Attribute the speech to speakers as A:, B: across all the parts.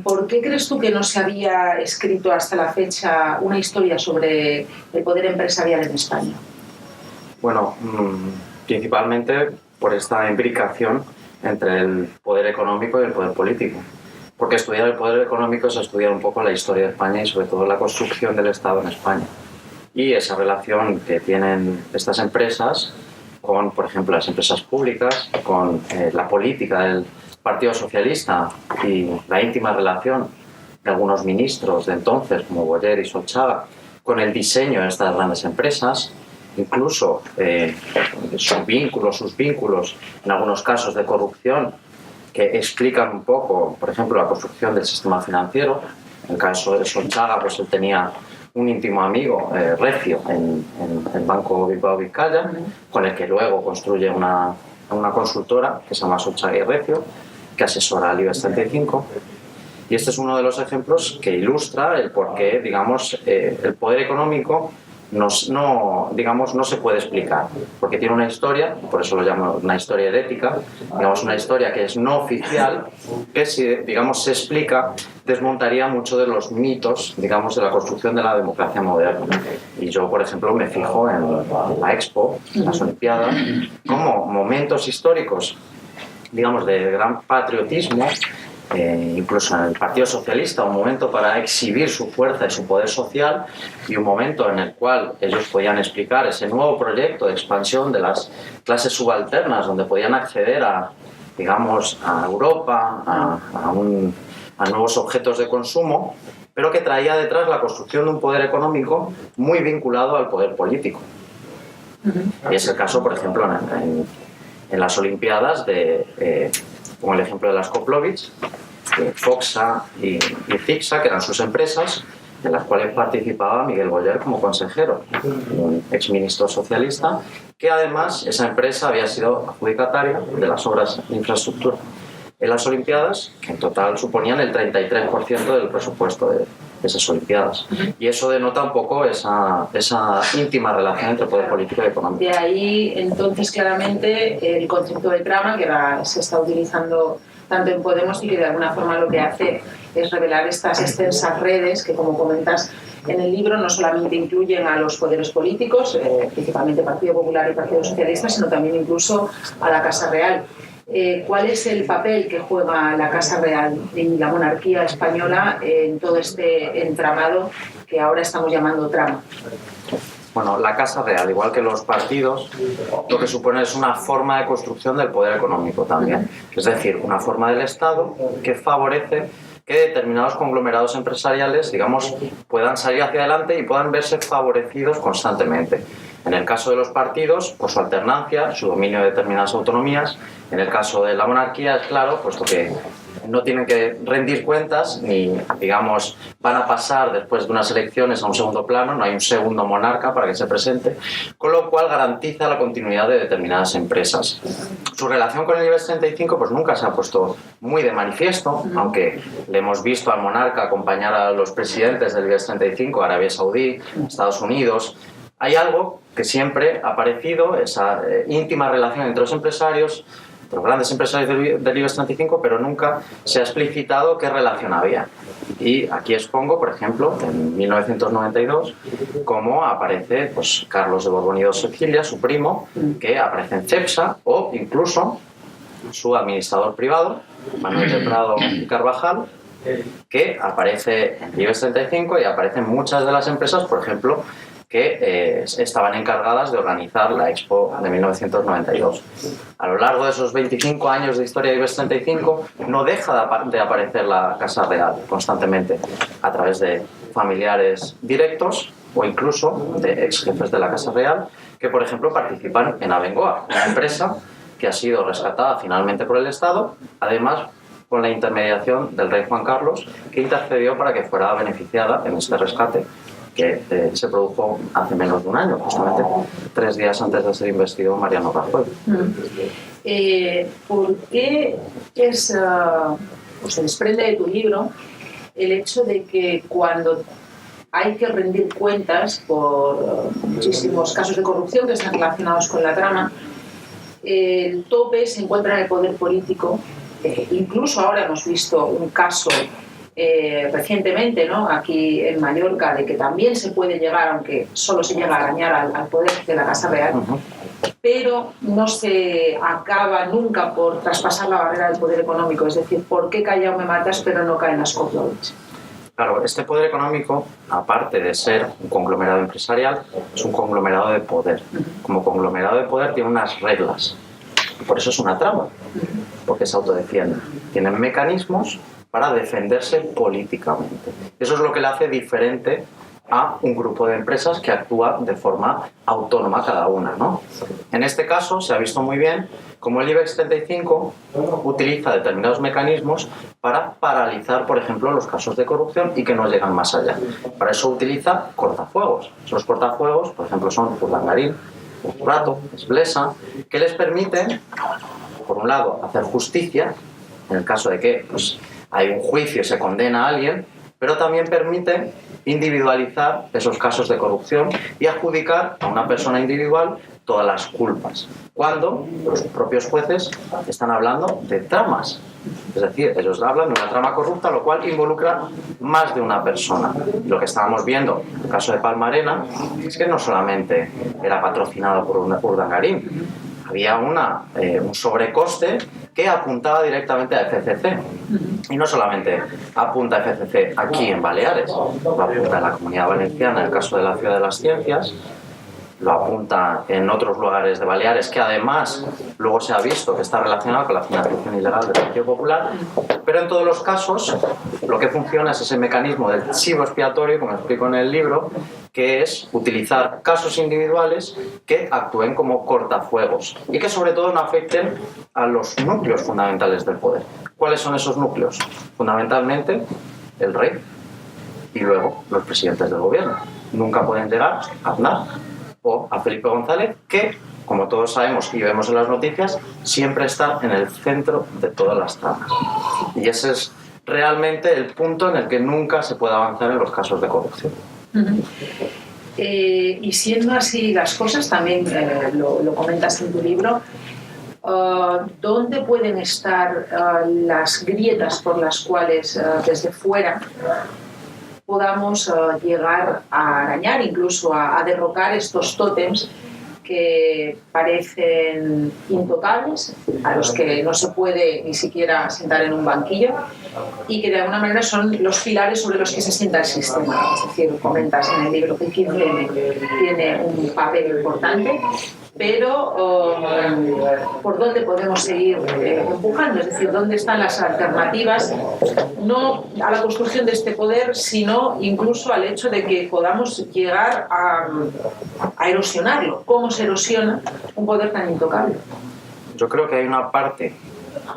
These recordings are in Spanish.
A: ¿Por qué crees tú que no se había escrito hasta la fecha una historia sobre el poder empresarial en España?
B: Bueno, principalmente por esta imbricación entre el poder económico y el poder político. Porque estudiar el poder económico es estudiar un poco la historia de España y sobre todo la construcción del Estado en España. Y esa relación que tienen estas empresas con, por ejemplo, las empresas públicas, con la política del Partido Socialista y la íntima relación de algunos ministros de entonces, como Boyer y Solchaga, con el diseño de estas grandes empresas, incluso sus vínculos, en algunos casos de corrupción, que explican un poco, por ejemplo, la construcción del sistema financiero. En el caso de Solchaga, pues él tenía un íntimo amigo, Recio, en el Banco Bilbao Vizcaya, con el que luego construye una consultora que se llama Solchaga y Recio, que asesora al IBEX 35. Y este es uno de los ejemplos que ilustra el por qué, digamos, el poder económico no se puede explicar, porque tiene una historia, por eso lo llamo una historia herética, digamos una historia que es no oficial, que si, digamos, se explica, desmontaría mucho de los mitos, digamos, de la construcción de la democracia moderna. Y yo, por ejemplo, me fijo en la Expo, en las Olimpiadas, como momentos históricos, digamos, de gran patriotismo, incluso en el Partido Socialista, un momento para exhibir su fuerza y su poder social, y un momento en el cual ellos podían explicar ese nuevo proyecto de expansión de las clases subalternas, donde podían acceder a, digamos, a Europa, a nuevos objetos de consumo, pero que traía detrás la construcción de un poder económico muy vinculado al poder político. Y es el caso, por ejemplo, en las Olimpiadas como el ejemplo de las Koplovich, Foxa y Fixa, que eran sus empresas, en las cuales participaba Miguel Boyer como consejero, un exministro socialista, que además esa empresa había sido adjudicataria de las obras de infraestructura en las Olimpiadas, que en total suponían el 33% del presupuesto de esas Olimpiadas. Y eso denota un poco esa íntima relación entre poder político y económico.
A: De ahí, entonces, claramente, el concepto de trama, que se está utilizando tanto en Podemos y que de alguna forma lo que hace es revelar estas extensas redes que, como comentas en el libro, no solamente incluyen a los poderes políticos, principalmente Partido Popular y Partido Socialista, sino también incluso a la Casa Real. ¿Cuál es el papel que juega la Casa Real y la monarquía española en todo este entramado que ahora estamos llamando trama?
B: Bueno, la Casa Real, igual que los partidos, lo que supone es una forma de construcción del poder económico también. Es decir, una forma del Estado que favorece que determinados conglomerados empresariales, digamos, puedan salir hacia adelante y puedan verse favorecidos constantemente. En el caso de los partidos, por su alternancia, su dominio de determinadas autonomías. En el caso de la monarquía, es claro, puesto que no tienen que rendir cuentas ni, digamos, van a pasar después de unas elecciones a un segundo plano, no hay un segundo monarca para que se presente, con lo cual garantiza la continuidad de determinadas empresas. Su relación con el IBEX 35 pues nunca se ha puesto muy de manifiesto, aunque le hemos visto al monarca acompañar a los presidentes del IBEX 35, Arabia Saudí, Estados Unidos. Hay algo que siempre ha aparecido, esa íntima relación entre los empresarios, los grandes empresarios del IBEX 35, pero nunca se ha explicitado qué relación había. Y aquí expongo, por ejemplo, en 1992, cómo aparece pues, Carlos de Borbón y de Sicilia, su primo, que aparece en CEPSA, o incluso su administrador privado, Manuel de Prado y Carvajal, que aparece en IBEX 35 y aparecen muchas de las empresas, por ejemplo, que estaban encargadas de organizar la Expo de 1992. A lo largo de esos 25 años de historia de IBEX 35 no deja de aparecer la Casa Real constantemente a través de familiares directos o incluso de ex jefes de la Casa Real que, por ejemplo, participan en Abengoa, una empresa que ha sido rescatada finalmente por el Estado, además con la intermediación del rey Juan Carlos, que intercedió para que fuera beneficiada en este rescate que se produjo hace menos de un año, justamente 3 días antes de ser investido Mariano Rajoy.
A: ¿Por qué se desprende de tu libro el hecho de que cuando hay que rendir cuentas por muchísimos casos de corrupción que están relacionados con la trama, el tope se encuentra en el poder político incluso ahora hemos visto un caso recientemente, ¿no?, aquí en Mallorca, de que también se puede llegar, aunque solo se llega a arañar al poder de la Casa Real, pero no se acaba nunca por traspasar la barrera del poder económico. Es decir, ¿por qué callao me matas pero no caen las coplas?
B: Claro, este poder económico, aparte de ser un conglomerado empresarial, es un conglomerado de poder. Como conglomerado de poder tiene unas reglas. Y por eso es una trama, porque se autodefiende. Tienen mecanismos para defenderse políticamente. Eso es lo que le hace diferente a un grupo de empresas que actúa de forma autónoma cada una, ¿no? En este caso se ha visto muy bien cómo el IBEX 35 utiliza determinados mecanismos para paralizar, por ejemplo, los casos de corrupción y que no llegan más allá. Para eso utiliza cortafuegos. Esos cortafuegos, por ejemplo, son Urdangarín, Rato, Esblesa, que les permiten, por un lado, hacer justicia, en el caso de que pues, hay un juicio y se condena a alguien, pero también permite individualizar esos casos de corrupción y adjudicar a una persona individual todas las culpas, cuando los propios jueces están hablando de tramas. Es decir, ellos hablan de una trama corrupta, lo cual involucra más de una persona. Lo que estábamos viendo en el caso de Palma es que no solamente era patrocinado por Urdangarín, había un sobrecoste que apuntaba directamente a FCC. Y no solamente apunta a FCC aquí en Baleares, lo apunta en la Comunidad Valenciana, en el caso de la Ciudad de las Ciencias, lo apunta en otros lugares de Baleares, que además luego se ha visto que está relacionado con la financiación ilegal del Partido Popular, pero en todos los casos lo que funciona es ese mecanismo del chivo expiatorio, como explico en el libro, que es utilizar casos individuales que actúen como cortafuegos y que sobre todo no afecten a los núcleos fundamentales del poder. ¿Cuáles son esos núcleos? Fundamentalmente el rey y luego los presidentes del gobierno. Nunca pueden llegar a Aznar o a Felipe González, que, como todos sabemos y vemos en las noticias, siempre está en el centro de todas las tramas. Y ese es realmente el punto en el que nunca se puede avanzar en los casos de corrupción.
A: Y siendo así las cosas, también lo comentas en tu libro, ¿dónde pueden estar las grietas por las cuales desde fuera podamos llegar a arañar, incluso a derrocar estos tótems que parecen intocables, a los que no se puede ni siquiera sentar en un banquillo y que de alguna manera son los pilares sobre los que se sienta el sistema? Es decir, comentas en el libro que el 15M tiene un papel importante, pero ¿por dónde podemos seguir empujando? Es decir, ¿dónde están las alternativas? No a la construcción de este poder, sino incluso al hecho de que podamos llegar a erosionarlo. ¿Cómo se erosiona un poder tan intocable?
B: Yo creo que hay una parte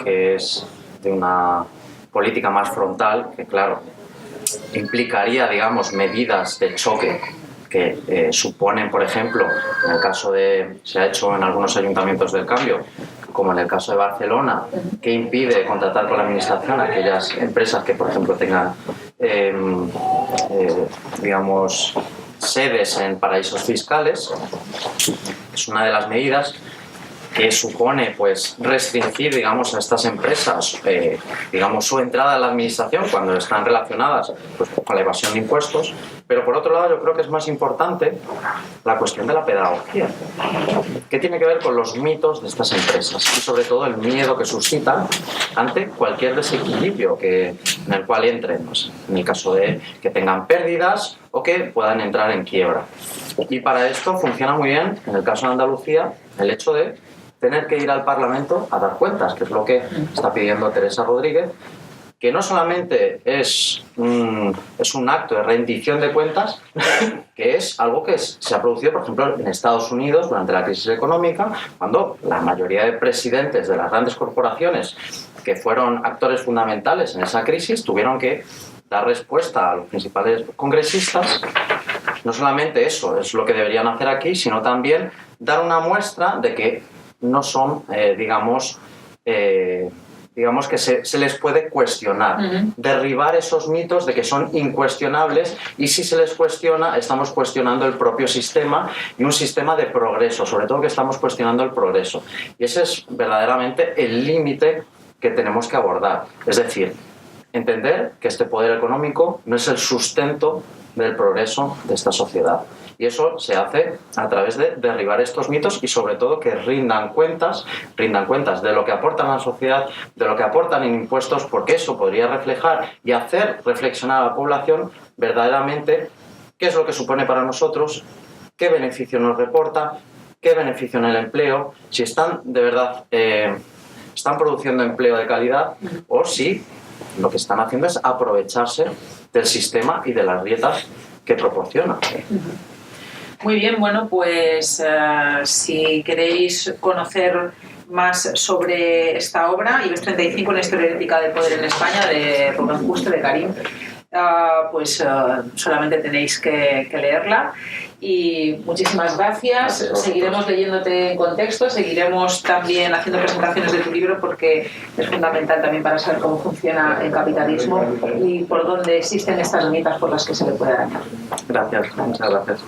B: que es de una política más frontal, que claro, implicaría, digamos, medidas de choque que suponen, por ejemplo, en el caso se ha hecho en algunos ayuntamientos del cambio, como en el caso de Barcelona, que impide contratar con la administración a aquellas empresas que, por ejemplo, tengan, digamos, sedes en paraísos fiscales. Es una de las medidas que supone pues restringir, digamos, a estas empresas digamos, su entrada a la administración cuando están relacionadas pues, con la evasión de impuestos. Pero por otro lado yo creo que es más importante la cuestión de la pedagogía, que tiene que ver con los mitos de estas empresas y sobre todo el miedo que suscitan ante cualquier desequilibrio en el cual entren, pues, en el caso de que tengan pérdidas o que puedan entrar en quiebra. Y para esto funciona muy bien, en el caso de Andalucía, el hecho de tener que ir al Parlamento a dar cuentas, que es lo que está pidiendo Teresa Rodríguez, que no solamente es un acto de rendición de cuentas, que es algo que se ha producido, por ejemplo, en Estados Unidos durante la crisis económica, cuando la mayoría de presidentes de las grandes corporaciones que fueron actores fundamentales en esa crisis tuvieron que dar respuesta a los principales congresistas. No solamente eso es lo que deberían hacer aquí, sino también dar una muestra de que no son, digamos que se les puede cuestionar, derribar esos mitos de que son incuestionables, y si se les cuestiona, estamos cuestionando el propio sistema y un sistema de progreso, sobre todo que estamos cuestionando el progreso. Y ese es verdaderamente el límite que tenemos que abordar. Es decir, entender que este poder económico no es el sustento del progreso de esta sociedad. Y eso se hace a través de derribar estos mitos y sobre todo que rindan cuentas de lo que aportan a la sociedad, de lo que aportan en impuestos, porque eso podría reflejar y hacer reflexionar a la población verdaderamente qué es lo que supone para nosotros, qué beneficio nos reporta, qué beneficio en el empleo, si están de verdad están produciendo empleo de calidad o si lo que están haciendo es aprovecharse del sistema y de las dietas que proporciona.
A: Muy bien, bueno, pues si queréis conocer más sobre esta obra, IBEX 35, una historia ética del poder en España, de Rubén Juste, de Karim, pues solamente tenéis que leerla. Y muchísimas gracias. Seguiremos leyéndote en contexto, seguiremos también haciendo presentaciones de tu libro porque es fundamental también para saber cómo funciona el capitalismo y por dónde existen estas limitas por las que se le puede dañar.
B: Gracias, muchas gracias.